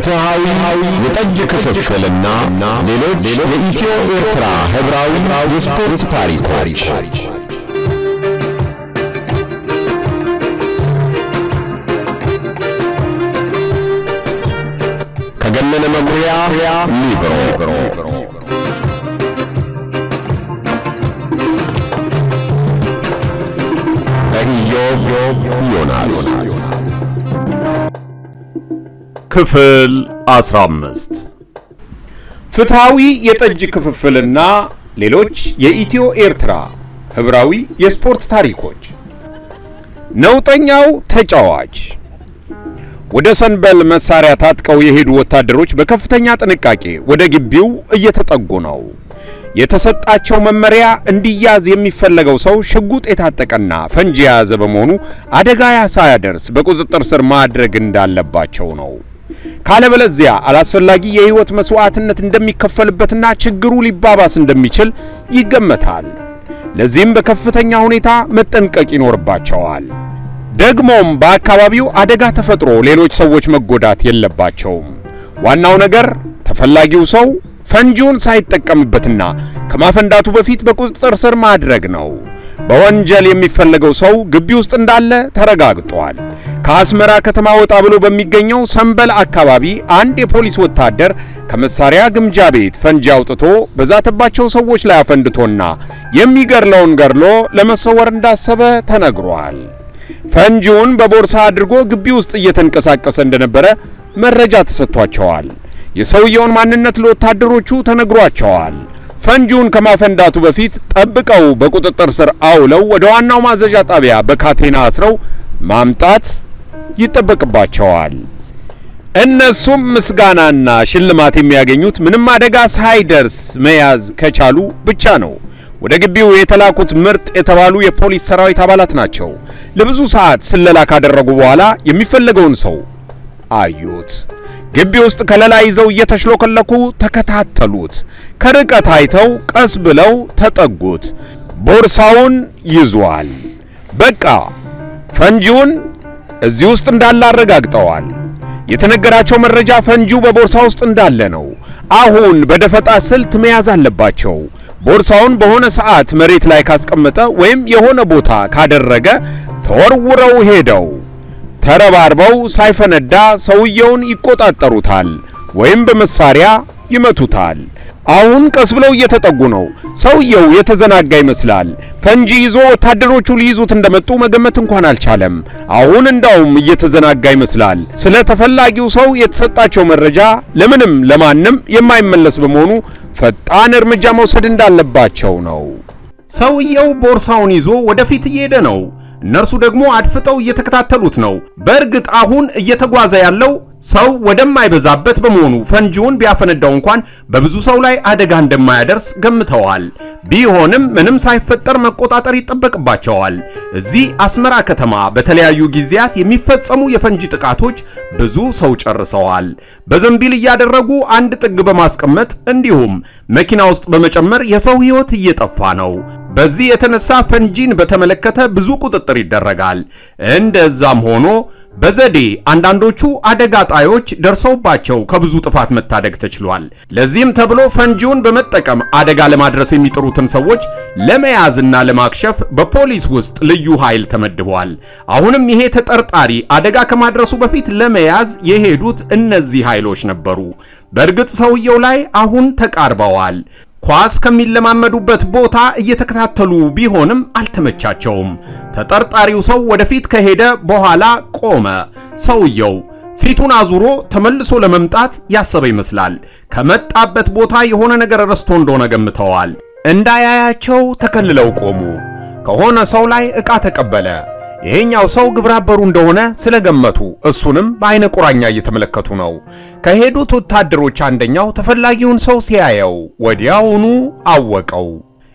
ፍትሃዊ የጠጅ ክፍፍልና ሌሎች የኢትዮ ኤርትራ ህብራዊ የስፖርት ታሪኮች ከገነነ መኩሪያ ሊብሮ ዮናስ ክፍል 15 ፍትሃዊ የጠጅ ክፍፍልና ሌሎች የኢትዮ ኤርትራ ህብራዊ የስፖርት ታሪኮች ነውጠኛው ተጫዋች ወደ ሰንበል መሳሪያ ታጥቀው የሄዱ ወታደሮች በከፍተኛ ጥንቃቄ ወደ ግቢው እየተጠጉ ነው። የተሰጣቸው መመሪያ እንዲያዝ የሚፈለገው ሰው ሽጉጥ የታጠቀና ፈንጂ የያዘ በመሆኑ አደጋ ሳያደርስ በቁጥጥር ስር ማድረግ እንዳለባቸው ነው። ካለበለዚያ አላስፈላጊ የህይወት መስዋዕትነት እንደሚከፈልበትና ችግሩ ሊባባስ እንደሚችል ይገመታል። ለዚህም በከፍተኛ ሁኔታ መጠንቀቅ ይኖርባቸዋል። ደግሞም በአካባቢው አደጋ ተፈጥሮ ሌሎች ሰዎች መጎዳት የለባቸውም። ዋናው ነገር ተፈላጊው ሰው ፈንጂውን ሳይጠቀምበትና ከማፈንዳቱ በፊት በቁጥጥር ስር ማድረግ ነው። በወንጀል የሚፈለገው ሰው ግቢ ውስጥ እንዳለ ተረጋግጧል። ከአስመራ ከተማ ወጣ ብሎ በሚገኘው ሰንበል አካባቢ አንድ የፖሊስ ወታደር ከመሳሪያ ግምጃ ቤት ፈንጂ አውጥቶ በዛተባቸው ሰዎች ላይ አፈንድቶና የሚገርለውን ገርሎ ለመሰወር እንዳሰበ ተነግሯል። ፈንጂውን በቦርሳ አድርጎ ግቢ ውስጥ እየተንቀሳቀሰ እንደነበረ መረጃ ተሰጥቷቸዋል። የሰውየውን ማንነት ለወታደሮቹ ተነግሯቸዋል። ፈንጂውን ከማፈንዳቱ በፊት ጠብቀው በቁጥጥር ስር አውለው ወደ ዋናው ማዘዣ ጣቢያ በካቴና አስረው ማምጣት ይጠበቅባቸዋል። እነሱም ምስጋናና ሽልማት የሚያገኙት ምንም አደጋ ሳይደርስ መያዝ ከቻሉ ብቻ ነው። ወደ ግቢው የተላኩት ምርጥ የተባሉ የፖሊስ ሰራዊት አባላት ናቸው። ለብዙ ሰዓት ስለላ ካደረጉ በኋላ የሚፈለገውን ሰው አዩት። ግቢ ውስጥ ከለላ ይዘው እየተሽሎከለኩ ተከታተሉት። ከርቀት አይተው ቀስ ብለው ተጠጉት። ቦርሳውን ይዟል። በቃ ፈንጂውን እዚህ ውስጥ እንዳለ አረጋግጠዋል። የተነገራቸው መረጃ ፈንጂው በቦርሳ ውስጥ እንዳለ ነው። አሁን በደፈጣ ስልት መያዝ አለባቸው። ቦርሳውን በሆነ ሰዓት መሬት ላይ ካስቀመጠ ወይም የሆነ ቦታ ካደረገ ተወርውረው ሄደው ተረባርበው ሳይፈነዳ ሰውየውን ይቆጣጠሩታል ወይም በመሳሪያ ይመቱታል። አሁን ቀስ ብለው እየተጠጉ ነው። ሰውየው የተዘናጋ ይመስላል። ፈንጂ ይዞ ወታደሮቹ ሊይዙት እንደመጡ መገመት እንኳን አልቻለም። አሁን እንዳውም እየተዘናጋ ይመስላል። ስለ ተፈላጊው ሰው የተሰጣቸው መረጃ ለምንም ለማንም የማይመለስ በመሆኑ ፈጣን እርምጃ መውሰድ እንዳለባቸው ነው። ሰውየው ቦርሳውን ይዞ ወደፊት እየሄደ ነው። እነርሱ ደግሞ አድፍጠው እየተከታተሉት ነው። በእርግጥ አሁን እየተጓዘ ያለው ሰው ወደማይበዛበት በመሆኑ ፈንጂውን ቢያፈነዳው እንኳን በብዙ ሰው ላይ አደጋ እንደማያደርስ ገምተዋል። ቢሆንም ምንም ሳይፈጠር መቆጣጠር ይጠበቅባቸዋል። እዚህ አስመራ ከተማ በተለያዩ ጊዜያት የሚፈጸሙ የፈንጂ ጥቃቶች ብዙ ሰው ጨርሰዋል። በዘንቢል እያደረጉ አንድ ጥግ በማስቀመጥ እንዲሁም መኪና ውስጥ በመጨመር የሰው ህይወት እየጠፋ ነው። በዚህ የተነሳ ፈንጂን በተመለከተ ብዙ ቁጥጥር ይደረጋል። እንደዛም ሆኖ በዘዴ አንዳንዶቹ አደጋ ጣዮች ደርሰውባቸው ከብዙ ጥፋት መታደግ ተችሏል። ለዚህም ተብሎ ፈንጂውን በመጠቀም አደጋ ለማድረስ የሚጥሩትን ሰዎች ለመያዝና ለማክሸፍ በፖሊስ ውስጥ ልዩ ኃይል ተመድቧል። አሁንም ይሄ ተጠርጣሪ አደጋ ከማድረሱ በፊት ለመያዝ የሄዱት እነዚህ ኃይሎች ነበሩ። በእርግጥ ሰውየው ላይ አሁን ተቃርበዋል። ኳስ ከሚለማመዱበት ቦታ እየተከታተሉ ቢሆንም አልተመቻቸውም። ተጠርጣሪው ሰው ወደፊት ከሄደ በኋላ ቆመ። ሰውየው ፊቱን አዙሮ ተመልሶ ለመምጣት ያሰበ ይመስላል። ከመጣበት ቦታ የሆነ ነገር ረስቶ እንደሆነ ገምተዋል። እንዳያያቸው ተከልለው ቆሙ። ከሆነ ሰው ላይ ዕቃ ተቀበለ። ይሄኛው ሰው ግብረአበሩ እንደሆነ ስለገመቱ እሱንም በአይነ ቁራኛ እየተመለከቱ ነው። ከሄዱት ወታደሮች አንደኛው ተፈላጊውን ሰው ሲያየው ወዲያውኑ አወቀው።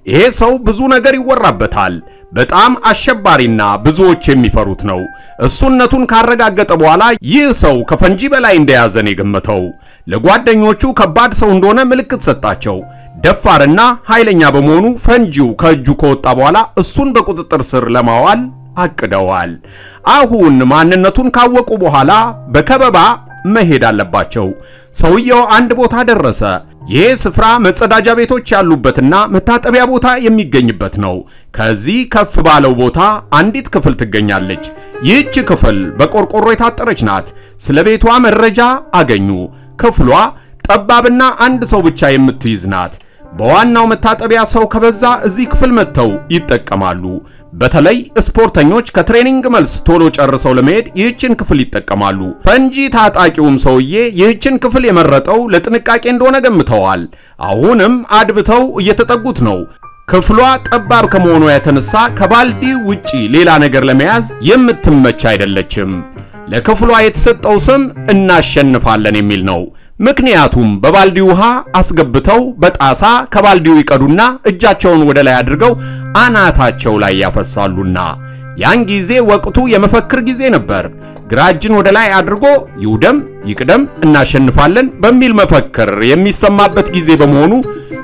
ይሄ ሰው ብዙ ነገር ይወራበታል። በጣም አሸባሪና ብዙዎች የሚፈሩት ነው። እሱነቱን ካረጋገጠ በኋላ ይህ ሰው ከፈንጂ በላይ እንደያዘ ነው የገመተው። ለጓደኞቹ ከባድ ሰው እንደሆነ ምልክት ሰጣቸው። ደፋርና ኃይለኛ በመሆኑ ፈንጂው ከእጁ ከወጣ በኋላ እሱን በቁጥጥር ስር ለማዋል አቅደዋል። አሁን ማንነቱን ካወቁ በኋላ በከበባ መሄድ አለባቸው። ሰውየው አንድ ቦታ ደረሰ። ይሄ ስፍራ መጸዳጃ ቤቶች ያሉበትና መታጠቢያ ቦታ የሚገኝበት ነው። ከዚህ ከፍ ባለው ቦታ አንዲት ክፍል ትገኛለች። ይህች ክፍል በቆርቆሮ የታጠረች ናት። ስለ ቤቷ መረጃ አገኙ። ክፍሏ ጠባብና አንድ ሰው ብቻ የምትይዝ ናት። በዋናው መታጠቢያ ሰው ከበዛ እዚህ ክፍል መጥተው ይጠቀማሉ። በተለይ ስፖርተኞች ከትሬኒንግ መልስ ቶሎ ጨርሰው ለመሄድ ይህችን ክፍል ይጠቀማሉ። ፈንጂ ታጣቂውም ሰውዬ ይህችን ክፍል የመረጠው ለጥንቃቄ እንደሆነ ገምተዋል። አሁንም አድብተው እየተጠጉት ነው። ክፍሏ ጠባብ ከመሆኗ የተነሳ ከባልዲ ውጪ ሌላ ነገር ለመያዝ የምትመች አይደለችም። ለክፍሏ የተሰጠው ስም እናሸንፋለን የሚል ነው። ምክንያቱም በባልዲ ውሃ አስገብተው በጣሳ ከባልዲው ይቀዱና እጃቸውን ወደ ላይ አድርገው አናታቸው ላይ ያፈሳሉና ያን ጊዜ ወቅቱ የመፈክር ጊዜ ነበር። ግራጅን ወደ ላይ አድርጎ ይውደም ይቅደም እናሸንፋለን በሚል መፈክር የሚሰማበት ጊዜ በመሆኑ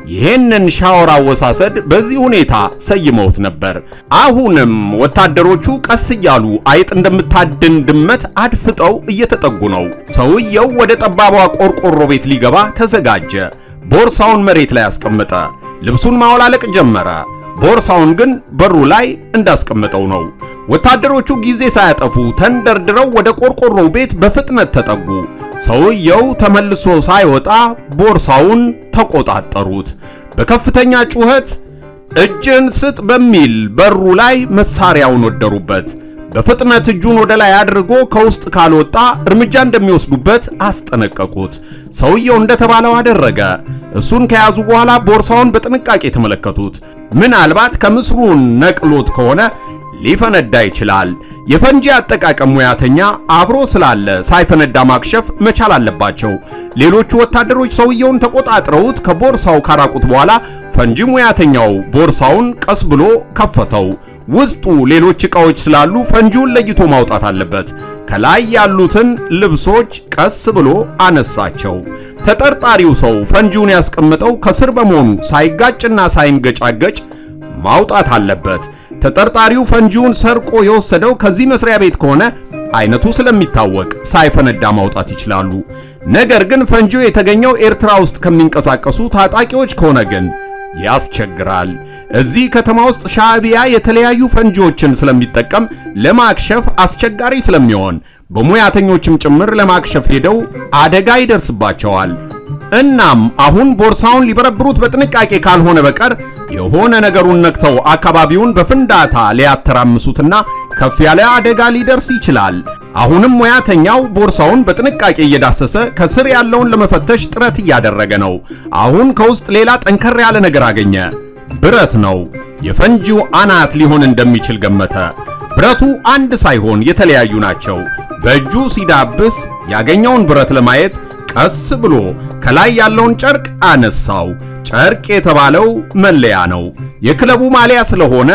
ይሄንን ሻወር አወሳሰድ በዚህ ሁኔታ ሰይመውት ነበር። አሁንም ወታደሮቹ ቀስ እያሉ አይጥ እንደምታድን ድመት አድፍጠው እየተጠጉ ነው። ሰውየው ወደ ጠባቧ ቆርቆሮ ቤት ሊገባ ተዘጋጀ። ቦርሳውን መሬት ላይ አስቀመጠ። ልብሱን ማወላለቅ ጀመረ። ቦርሳውን ግን በሩ ላይ እንዳስቀመጠው ነው። ወታደሮቹ ጊዜ ሳያጠፉ ተንደርድረው ወደ ቆርቆሮው ቤት በፍጥነት ተጠጉ። ሰውየው ተመልሶ ሳይወጣ ቦርሳውን ተቆጣጠሩት። በከፍተኛ ጩኸት እጅን ስጥ በሚል በሩ ላይ መሳሪያውን ወደሩበት። በፍጥነት እጁን ወደ ላይ አድርጎ ከውስጥ ካልወጣ እርምጃ እንደሚወስዱበት አስጠነቀቁት። ሰውየው እንደተባለው አደረገ። እሱን ከያዙ በኋላ ቦርሳውን በጥንቃቄ ተመለከቱት። ምናልባት ከምስሩን ነቅሎት ከሆነ ሊፈነዳ ይችላል። የፈንጂ አጠቃቀም ሙያተኛ አብሮ ስላለ ሳይፈነዳ ማክሸፍ መቻል አለባቸው። ሌሎቹ ወታደሮች ሰውየውን ተቆጣጥረውት ከቦርሳው ካራቁት በኋላ ፈንጂ ሙያተኛው ቦርሳውን ቀስ ብሎ ከፈተው። ውስጡ ሌሎች ዕቃዎች ስላሉ ፈንጂውን ለይቶ ማውጣት አለበት። ከላይ ያሉትን ልብሶች ቀስ ብሎ አነሳቸው። ተጠርጣሪው ሰው ፈንጂውን ያስቀመጠው ከስር በመሆኑ ሳይጋጭና ሳይንገጫገጭ ማውጣት አለበት። ተጠርጣሪው ፈንጂውን ሰርቆ የወሰደው ከዚህ መስሪያ ቤት ከሆነ አይነቱ ስለሚታወቅ ሳይፈነዳ ማውጣት ይችላሉ። ነገር ግን ፈንጂው የተገኘው ኤርትራ ውስጥ ከሚንቀሳቀሱ ታጣቂዎች ከሆነ ግን ያስቸግራል። እዚህ ከተማ ውስጥ ሻዕቢያ የተለያዩ ፈንጂዎችን ስለሚጠቀም ለማክሸፍ አስቸጋሪ ስለሚሆን በሙያተኞችም ጭምር ለማክሸፍ ሄደው አደጋ ይደርስባቸዋል። እናም አሁን ቦርሳውን ሊበረብሩት በጥንቃቄ ካልሆነ በቀር የሆነ ነገሩን ነክተው አካባቢውን በፍንዳታ ሊያተራምሱትና ከፍ ያለ አደጋ ሊደርስ ይችላል። አሁንም ሙያተኛው ቦርሳውን በጥንቃቄ እየዳሰሰ ከስር ያለውን ለመፈተሽ ጥረት እያደረገ ነው። አሁን ከውስጥ ሌላ ጠንከር ያለ ነገር አገኘ። ብረት ነው። የፈንጂው አናት ሊሆን እንደሚችል ገመተ። ብረቱ አንድ ሳይሆን የተለያዩ ናቸው። በእጁ ሲዳብስ ያገኘውን ብረት ለማየት ቀስ ብሎ ከላይ ያለውን ጨርቅ አነሳው። ጨርቅ የተባለው መለያ ነው። የክለቡ ማሊያ ስለሆነ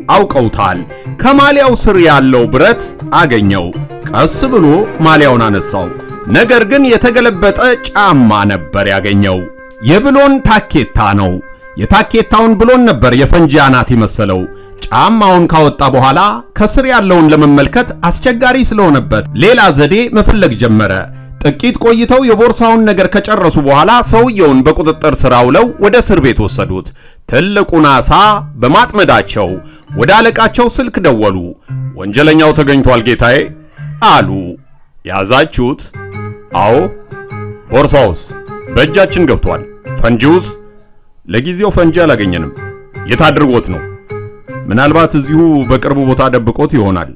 አውቀውታል። ከማሊያው ስር ያለው ብረት አገኘው። ቀስ ብሎ ማሊያውን አነሳው። ነገር ግን የተገለበጠ ጫማ ነበር ያገኘው። የብሎን ታኬታ ነው። የታኬታውን ብሎን ነበር የፈንጂ አናት የመሰለው። ጫማውን ካወጣ በኋላ ከስር ያለውን ለመመልከት አስቸጋሪ ስለሆነበት ሌላ ዘዴ መፈለግ ጀመረ። ጥቂት ቆይተው የቦርሳውን ነገር ከጨረሱ በኋላ ሰውየውን በቁጥጥር ስር አውለው ወደ እስር ቤት ወሰዱት። ትልቁን ዓሣ በማጥመዳቸው ወደ አለቃቸው ስልክ ደወሉ። ወንጀለኛው ተገኝቷል ጌታዬ አሉ። ያዛችሁት? አዎ። ቦርሳውስ? በእጃችን ገብቷል። ፈንጂውስ? ለጊዜው ፈንጂ አላገኘንም። የት አድርጎት ነው? ምናልባት እዚሁ በቅርቡ ቦታ ደብቆት ይሆናል።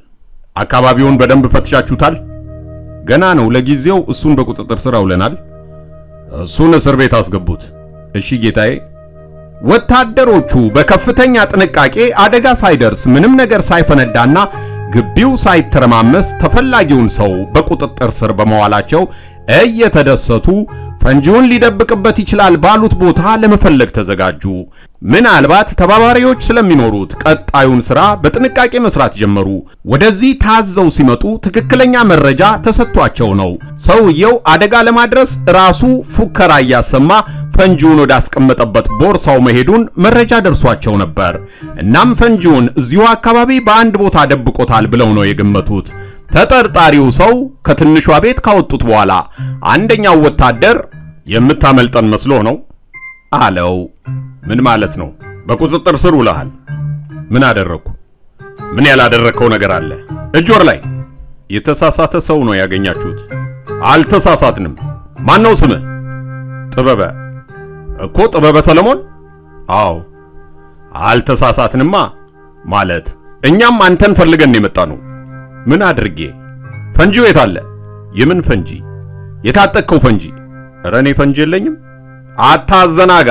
አካባቢውን በደንብ ፈትሻችሁታል? ገና ነው። ለጊዜው እሱን በቁጥጥር ስር አውለናል። እሱን እስር ቤት አስገቡት። እሺ ጌታዬ። ወታደሮቹ በከፍተኛ ጥንቃቄ አደጋ ሳይደርስ ምንም ነገር ሳይፈነዳና ግቢው ሳይተረማመስ ተፈላጊውን ሰው በቁጥጥር ስር በመዋላቸው እየተደሰቱ ፈንጂውን ሊደብቅበት ይችላል ባሉት ቦታ ለመፈለግ ተዘጋጁ። ምናልባት ተባባሪዎች ስለሚኖሩት ቀጣዩን ስራ በጥንቃቄ መስራት ጀመሩ። ወደዚህ ታዘው ሲመጡ ትክክለኛ መረጃ ተሰጥቷቸው ነው። ሰውየው አደጋ ለማድረስ ራሱ ፉከራ እያሰማ ፈንጂውን ወደ አስቀመጠበት ቦርሳው መሄዱን መረጃ ደርሷቸው ነበር። እናም ፈንጂውን እዚሁ አካባቢ በአንድ ቦታ ደብቆታል ብለው ነው የገመቱት። ተጠርጣሪው ሰው ከትንሿ ቤት ካወጡት በኋላ አንደኛው ወታደር የምታመልጠን መስሎ ነው አለው። ምን ማለት ነው? በቁጥጥር ስር ውለሃል። ምን አደረኩ? ምን ያላደረከው ነገር አለ? እጅ ወር ላይ የተሳሳተ ሰው ነው ያገኛችሁት። አልተሳሳትንም። ማን ነው ስምህ? ጥበበ። እኮ ጥበበ ሰለሞን? አዎ። አልተሳሳትንማ። ማለት እኛም አንተን ፈልገን የመጣነው። ምን አድርጌ? ፈንጂው የት አለ? የምን ፈንጂ? የታጠቅከው ፈንጂ? ኧረ እኔ ፈንጂ የለኝም። አታዘናጋ።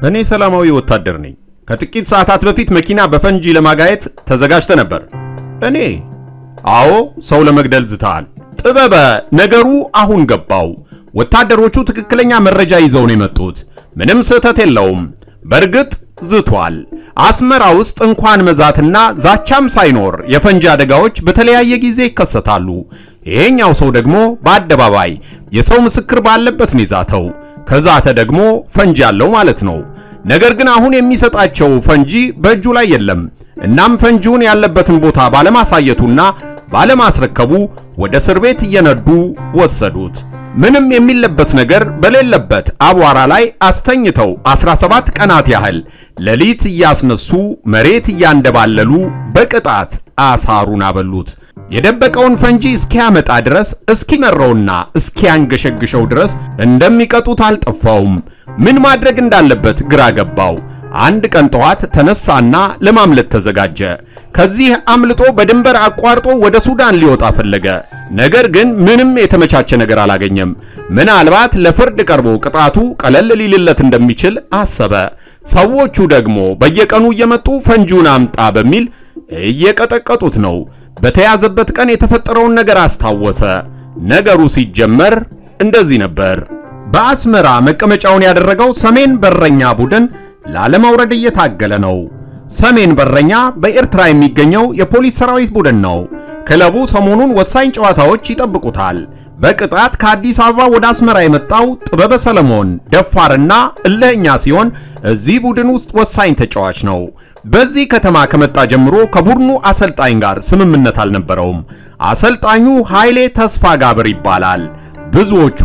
እኔ ሰላማዊ ወታደር ነኝ። ከጥቂት ሰዓታት በፊት መኪና በፈንጂ ለማጋየት ተዘጋጅተ ነበር። እኔ? አዎ፣ ሰው ለመግደል ዝተሃል። ጥበበ ነገሩ አሁን ገባው። ወታደሮቹ ትክክለኛ መረጃ ይዘው ነው የመጡት። ምንም ስህተት የለውም። በርግጥ ዝቷል። አስመራ ውስጥ እንኳን መዛትና ዛቻም ሳይኖር የፈንጂ አደጋዎች በተለያየ ጊዜ ይከሰታሉ። ይሄኛው ሰው ደግሞ በአደባባይ የሰው ምስክር ባለበት ነው የዛተው። ከዛተ ደግሞ ፈንጂ ያለው ማለት ነው። ነገር ግን አሁን የሚሰጣቸው ፈንጂ በእጁ ላይ የለም። እናም ፈንጂውን ያለበትን ቦታ ባለማሳየቱና ባለማስረከቡ ወደ እስር ቤት እየነዱ ወሰዱት። ምንም የሚለበስ ነገር በሌለበት አቧራ ላይ አስተኝተው 17 ቀናት ያህል ሌሊት እያስነሱ መሬት እያንደባለሉ በቅጣት አሳሩን አበሉት። የደበቀውን ፈንጂ እስኪያመጣ ድረስ እስኪመረውና እስኪያንገሸግሸው ድረስ እንደሚቀጡት አልጠፋውም። ምን ማድረግ እንዳለበት ግራ ገባው። አንድ ቀን ጠዋት ተነሳና ለማምለጥ ተዘጋጀ። ከዚህ አምልጦ በድንበር አቋርጦ ወደ ሱዳን ሊወጣ ፈለገ። ነገር ግን ምንም የተመቻቸ ነገር አላገኘም። ምናልባት ለፍርድ ቀርቦ ቅጣቱ ቀለል ሊልለት እንደሚችል አሰበ። ሰዎቹ ደግሞ በየቀኑ እየመጡ ፈንጂውን አምጣ በሚል እየቀጠቀጡት ነው። በተያዘበት ቀን የተፈጠረውን ነገር አስታወሰ። ነገሩ ሲጀመር እንደዚህ ነበር። በአስመራ መቀመጫውን ያደረገው ሰሜን በረኛ ቡድን ላለመውረድ እየታገለ ነው። ሰሜን በረኛ በኤርትራ የሚገኘው የፖሊስ ሰራዊት ቡድን ነው። ክለቡ ሰሞኑን ወሳኝ ጨዋታዎች ይጠብቁታል። በቅጣት ከአዲስ አበባ ወደ አስመራ የመጣው ጥበበ ሰለሞን ደፋርና እልህኛ ሲሆን እዚህ ቡድን ውስጥ ወሳኝ ተጫዋች ነው። በዚህ ከተማ ከመጣ ጀምሮ ከቡድኑ አሰልጣኝ ጋር ስምምነት አልነበረውም። አሰልጣኙ ኃይሌ ተስፋ ጋብር ይባላል። ብዙዎቹ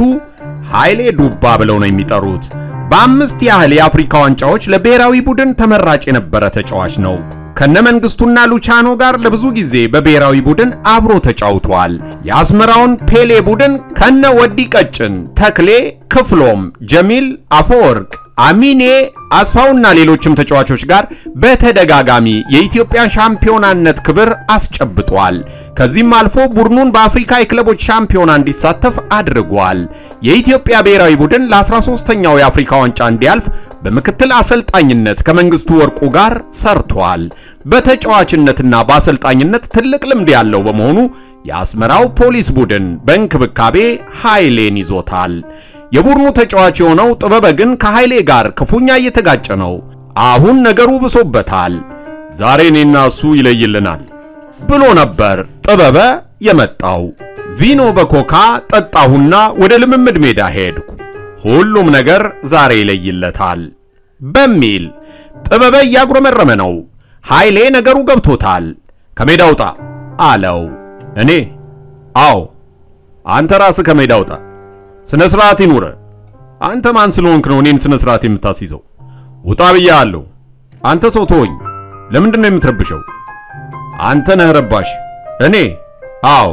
ኃይሌ ዱባ ብለው ነው የሚጠሩት። በአምስት ያህል የአፍሪካ ዋንጫዎች ለብሔራዊ ቡድን ተመራጭ የነበረ ተጫዋች ነው። ከነመንግስቱና ሉቻኖ ጋር ለብዙ ጊዜ በብሔራዊ ቡድን አብሮ ተጫውቷል። የአስመራውን ፔሌ ቡድን ከነ ወዲ ቀጭን፣ ተክሌ፣ ክፍሎም፣ ጀሚል አፈወርቅ፣ አሚኔ አስፋውና ሌሎችም ተጫዋቾች ጋር በተደጋጋሚ የኢትዮጵያን ሻምፒዮናነት ክብር አስጨብጧል። ከዚህም አልፎ ቡድኑን በአፍሪካ የክለቦች ሻምፒዮና እንዲሳተፍ አድርጓል። የኢትዮጵያ ብሔራዊ ቡድን ለ13ኛው የአፍሪካ ዋንጫ እንዲያልፍ በምክትል አሰልጣኝነት ከመንግስቱ ወርቁ ጋር ሰርቷል። በተጫዋችነትና በአሰልጣኝነት ትልቅ ልምድ ያለው በመሆኑ የአስመራው ፖሊስ ቡድን በእንክብካቤ ኃይሌን ይዞታል። የቡድኑ ተጫዋች የሆነው ጥበበ ግን ከኃይሌ ጋር ክፉኛ እየተጋጨ ነው። አሁን ነገሩ ብሶበታል። ዛሬ እኔና እሱ ይለይልናል ብሎ ነበር ጥበበ የመጣው። ቪኖ በኮካ ጠጣሁና ወደ ልምምድ ሜዳ ሄድኩ። ሁሉም ነገር ዛሬ ይለይለታል በሚል ጥበበ እያጉረመረመ ነው። ኃይሌ ነገሩ ገብቶታል። ከሜዳ ውጣ አለው። እኔ? አዎ አንተ ራስህ ከሜዳ ውጣ። ስነ ስርዓት ይኑር። አንተ ማን ስለሆንክ ነው እኔን ስነ ስርዓት የምታስይዘው? ውጣ ብያለሁ። አንተ ሰው ተወኝ። ለምንድን ነው የምትረብሸው? አንተ ነህ ረባሽ። እኔ? አዎ።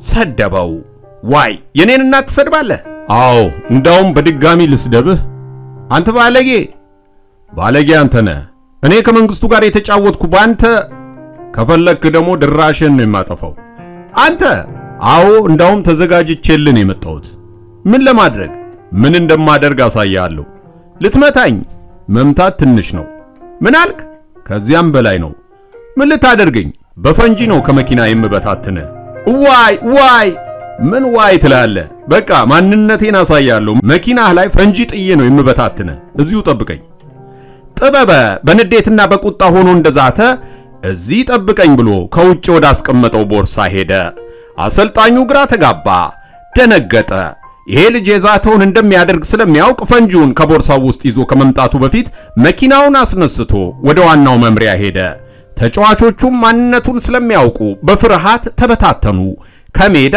ሰደበው። ዋይ የኔን እናት ትሰድባለህ? አዎ እንዳውም በድጋሚ ልስደብህ። አንተ ባለጌ። ባለጌ አንተ ነህ። እኔ ከመንግስቱ ጋር የተጫወትኩ ባንተ። ከፈለክ ደግሞ ድራሽን ነው የማጠፋው። አንተ? አዎ እንዳውም ተዘጋጅቼልን የመጣሁት። ምን ለማድረግ? ምን እንደማደርግ አሳያለሁ። ልትመታኝ? መምታት ትንሽ ነው። ምን አልክ? ከዚያም በላይ ነው። ምን ልታደርገኝ? በፈንጂ ነው ከመኪና የምበታትነ። ዋይ ዋይ! ምን ዋይ ትላለህ? በቃ ማንነቴን አሳያለሁ። መኪናህ ላይ ፈንጂ ጥዬ ነው የምበታትነ። እዚሁ ጠብቀኝ። ጥበበ በንዴትና በቁጣ ሆኖ እንደዛተ እዚህ ጠብቀኝ ብሎ ከውጭ ወደ አስቀመጠው ቦርሳ ሄደ። አሰልጣኙ ግራ ተጋባ፣ ደነገጠ። ይሄ ልጅ የዛተውን እንደሚያደርግ ስለሚያውቅ ፈንጂውን ከቦርሳው ውስጥ ይዞ ከመምጣቱ በፊት መኪናውን አስነስቶ ወደ ዋናው መምሪያ ሄደ። ተጫዋቾቹም ማንነቱን ስለሚያውቁ በፍርሃት ተበታተኑ። ከሜዳ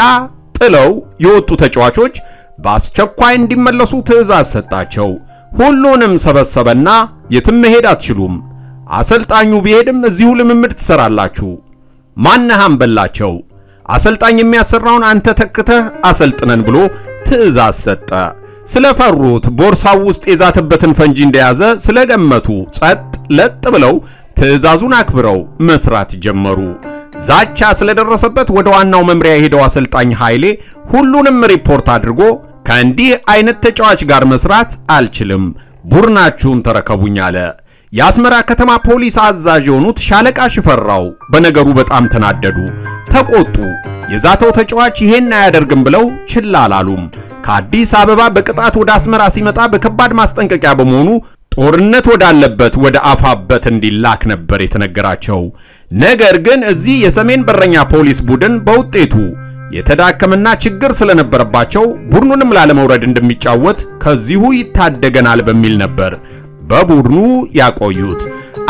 ጥለው የወጡ ተጫዋቾች በአስቸኳይ እንዲመለሱ ትዕዛዝ ሰጣቸው። ሁሉንም ሰበሰበና የትም መሄድ አትችሉም፣ አሰልጣኙ ቢሄድም እዚሁ ልምምድ ትሰራላችሁ። ማንሃም በላቸው። አሰልጣኝ የሚያሰራውን አንተ ተክተህ አሰልጥነን ብሎ ትዕዛዝ ሰጠ። ስለፈሩት ቦርሳው ውስጥ የዛተበትን ፈንጂ እንደያዘ ስለገመቱ ጸጥ ለጥ ብለው ትዕዛዙን አክብረው መስራት ጀመሩ። ዛቻ ስለደረሰበት ወደ ዋናው መምሪያ የሄደው አሰልጣኝ ኃይሌ ሁሉንም ሪፖርት አድርጎ ከእንዲህ አይነት ተጫዋች ጋር መስራት አልችልም፣ ቡድናችሁን ተረከቡኝ አለ። የአስመራ ከተማ ፖሊስ አዛዥ የሆኑት ሻለቃ ሽፈራው በነገሩ በጣም ተናደዱ፣ ተቆጡ። የዛተው ተጫዋች ይሄን አያደርግም ብለው ችላ አላሉም። ከአዲስ አበባ በቅጣት ወደ አስመራ ሲመጣ በከባድ ማስጠንቀቂያ በመሆኑ ጦርነት ወዳለበት ወደ አፋበት እንዲላክ ነበር የተነገራቸው። ነገር ግን እዚህ የሰሜን በረኛ ፖሊስ ቡድን በውጤቱ የተዳከመና ችግር ስለነበረባቸው ቡድኑንም ላለመውረድ እንደሚጫወት ከዚሁ ይታደገናል በሚል ነበር በቡድኑ ያቆዩት።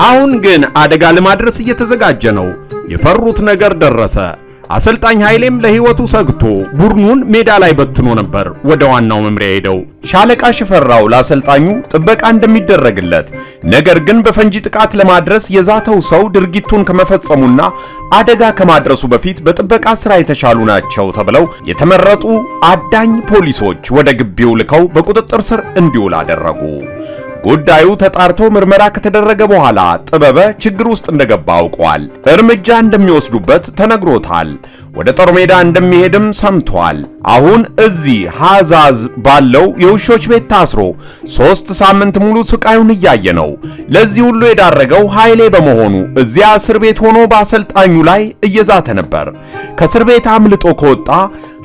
አሁን ግን አደጋ ለማድረስ እየተዘጋጀ ነው። የፈሩት ነገር ደረሰ። አሰልጣኝ ኃይሌም ለህይወቱ ሰግቶ ቡድኑን ሜዳ ላይ በትኖ ነበር ወደ ዋናው መምሪያ ሄደው። ሻለቃ ሽፈራው ለአሰልጣኙ ጥበቃ እንደሚደረግለት፣ ነገር ግን በፈንጂ ጥቃት ለማድረስ የዛተው ሰው ድርጊቱን ከመፈጸሙና አደጋ ከማድረሱ በፊት በጥበቃ ስራ የተሻሉ ናቸው ተብለው የተመረጡ አዳኝ ፖሊሶች ወደ ግቢው ልከው በቁጥጥር ስር እንዲውል አደረጉ። ጉዳዩ ተጣርቶ ምርመራ ከተደረገ በኋላ ጥበበ ችግር ውስጥ እንደገባ አውቋል። እርምጃ እንደሚወስዱበት ተነግሮታል። ወደ ጦር ሜዳ እንደሚሄድም ሰምቷል። አሁን እዚህ ሐዛዝ ባለው የውሾች ቤት ታስሮ 3 ሳምንት ሙሉ ስቃዩን እያየ ነው። ለዚህ ሁሉ የዳረገው ኃይሌ በመሆኑ እዚያ እስር ቤት ሆኖ በአሰልጣኙ ላይ እየዛተ ነበር። ከእስር ቤት አምልጦ ከወጣ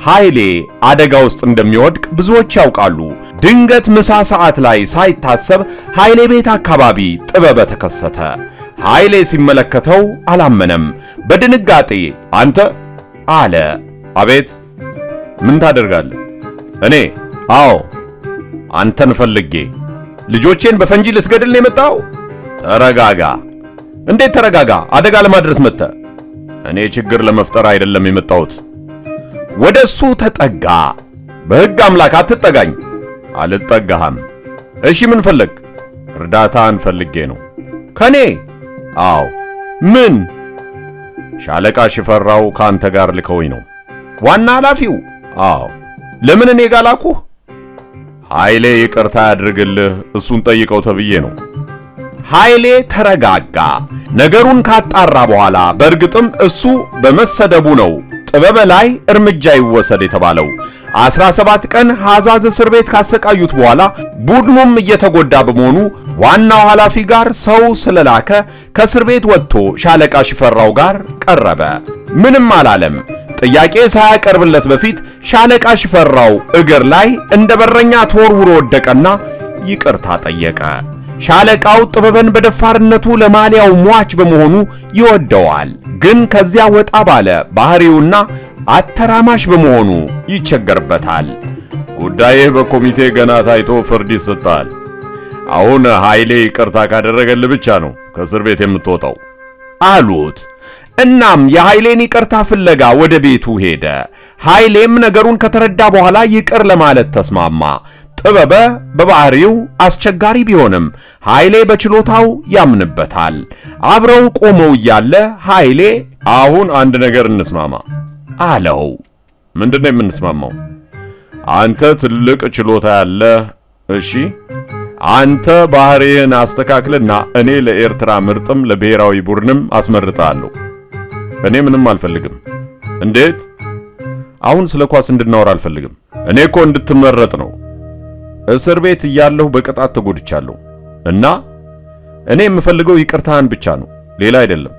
ኃይሌ አደጋ ውስጥ እንደሚወድቅ ብዙዎች ያውቃሉ። ድንገት ምሳ ሰዓት ላይ ሳይታሰብ ኃይሌ ቤት አካባቢ ጥበበ ተከሰተ። ኃይሌ ሲመለከተው አላመነም። በድንጋጤ አንተ አለ። አቤት፣ ምን ታደርጋለህ? እኔ? አዎ፣ አንተን ፈልጌ። ልጆቼን በፈንጂ ልትገድል ነው የመጣው? ተረጋጋ። እንዴት ተረጋጋ? አደጋ ለማድረስ መጣ። እኔ ችግር ለመፍጠር አይደለም የመጣሁት። ወደሱ ተጠጋ። በሕግ አምላክ አትጠጋኝ። አልጠጋህም። እሺ ምን ፈለግ? እርዳታን ፈልጌ ነው። ከኔ? አዎ። ምን? ሻለቃ ሽፈራው ካንተ ጋር ልከውኝ ነው። ዋና ኃላፊው? አዎ። ለምን እኔ ጋር ላኩህ? ኃይሌ ይቅርታ ያድርግልህ፣ እሱን ጠይቀው ተብዬ ነው። ኃይሌ ተረጋጋ። ነገሩን ካጣራ በኋላ በእርግጥም እሱ በመሰደቡ ነው ጥበበ ላይ እርምጃ ይወሰድ የተባለው። 17 ቀን ሐዛዝ እስር ቤት ካሰቃዩት በኋላ ቡድኑም እየተጎዳ በመሆኑ ዋናው ኃላፊ ጋር ሰው ስለላከ ከእስር ቤት ወጥቶ ሻለቃ ሽፈራው ጋር ቀረበ። ምንም አላለም። ጥያቄ ሳያቀርብለት በፊት ሻለቃ ሽፈራው እግር ላይ እንደ በረኛ ተወርውሮ ወደቀና ይቅርታ ጠየቀ። ሻለቃው ጥበበን በደፋርነቱ ለማሊያው ሟች በመሆኑ ይወደዋል። ግን ከዚያ ወጣ ባለ ባህሪውና አተራማሽ በመሆኑ ይቸገርበታል። ጉዳይህ በኮሚቴ ገና ታይቶ ፍርድ ይሰጣል። አሁን ኃይሌ ይቅርታ ካደረገልህ ብቻ ነው ከእስር ቤት የምትወጣው አሉት። እናም የኃይሌን ይቅርታ ፍለጋ ወደ ቤቱ ሄደ። ኃይሌም ነገሩን ከተረዳ በኋላ ይቅር ለማለት ተስማማ። ጥበበ በባህሪው አስቸጋሪ ቢሆንም ኃይሌ በችሎታው ያምንበታል። አብረው ቆመው እያለ ኃይሌ አሁን አንድ ነገር እንስማማ አለው። ምንድነው የምንስማማው? አንተ ትልቅ ችሎታ ያለ፣ እሺ አንተ ባህሪህን አስተካክልና እኔ ለኤርትራ ምርጥም ለብሔራዊ ቡድንም አስመርጣለሁ። እኔ ምንም አልፈልግም። እንዴት? አሁን ስለ ኳስ እንድናወራ አልፈልግም። እኔ እኮ እንድትመረጥ ነው። እስር ቤት እያለሁ በቅጣት ተጎድቻለሁ እና እኔ የምፈልገው ይቅርታን ብቻ ነው፣ ሌላ አይደለም።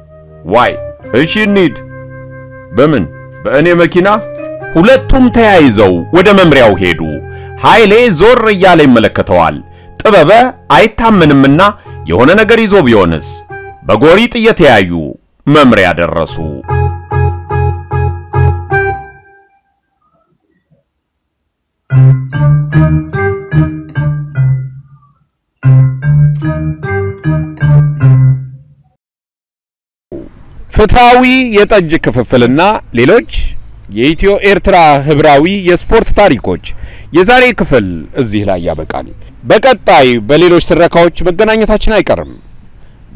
ዋይ? እሺ እንሂድ። በምን? በእኔ መኪና። ሁለቱም ተያይዘው ወደ መምሪያው ሄዱ። ኃይሌ ዞር እያለ ይመለከተዋል። ጥበበ አይታመንምና የሆነ ነገር ይዞ ቢሆንስ? በጎሪጥ እየተያዩ መምሪያ ደረሱ። ፍትሃዊ የጠጅ ክፍፍልና ሌሎች የኢትዮ ኤርትራ ህብራዊ የስፖርት ታሪኮች የዛሬ ክፍል እዚህ ላይ ያበቃል። በቀጣይ በሌሎች ትረካዎች መገናኘታችን አይቀርም።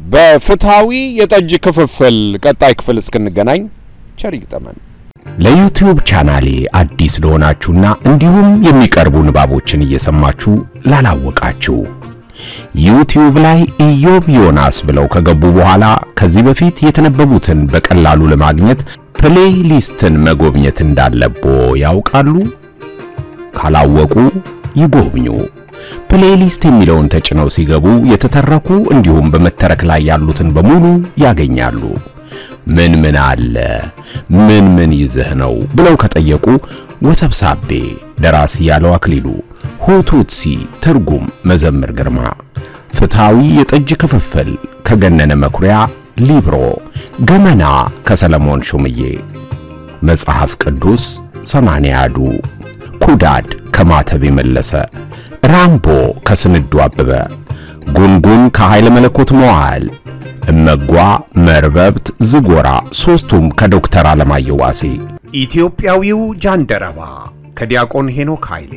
በፍትሃዊ የጠጅ ክፍፍል ቀጣይ ክፍል እስክንገናኝ ቸር ይግጠመን። ለዩቲዩብ ቻናሌ አዲስ ለሆናችሁና እንዲሁም የሚቀርቡ ንባቦችን እየሰማችሁ ላላወቃችሁ ዩቲዩብ ላይ ኢዮብ ዮናስ ብለው ከገቡ በኋላ ከዚህ በፊት የተነበቡትን በቀላሉ ለማግኘት ፕሌይሊስትን መጎብኘት እንዳለቦ ያውቃሉ? ካላወቁ ይጎብኙ። ፕሌይሊስት የሚለውን ተጭነው ሲገቡ የተተረኩ እንዲሁም በመተረክ ላይ ያሉትን በሙሉ ያገኛሉ። ምን አለ ምን ይዘህ ነው ብለው ከጠየቁ ወሰብሳቤ ደራሲ ያለው አክሊሉ፣ ሁቱትሲ ትርጉም መዘምር ግርማ፣ ፍትሃዊ የጠጅ ክፍፍል ከገነነ መኩሪያ ሊብሮ፣ ገመና ከሰለሞን ሹምዬ፣ መጽሐፍ ቅዱስ 80 አዱ፣ ኩዳድ ከማተብ መለሰ፣ ራምቦ ከስንዱ አበበ፣ ጉንጉን ከኃይለ መለኮት መዋል፣ እመጓ መርበብት ዝጎራ ሶስቱም ከዶክተር አለማየሁ ዋሴ፣ ኢትዮጵያዊው ጃንደረባ ከዲያቆን ሄኖክ ኃይሌ።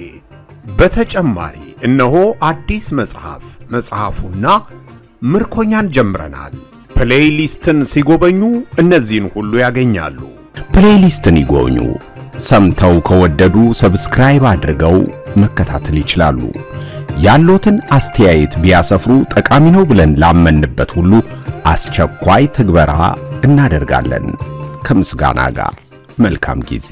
በተጨማሪ እነሆ አዲስ መጽሐፉና ምርኮኛን ጀምረናል። ፕሌይሊስትን ሲጎበኙ እነዚህን ሁሉ ያገኛሉ። ፕሌይሊስትን ይጎብኙ። ሰምተው ከወደዱ ሰብስክራይብ አድርገው መከታተል ይችላሉ። ያሉትን አስተያየት ቢያሰፍሩ ጠቃሚ ነው ብለን ላመንበት ሁሉ አስቸኳይ ትግበራ እናደርጋለን። ከምስጋና ጋር መልካም ጊዜ።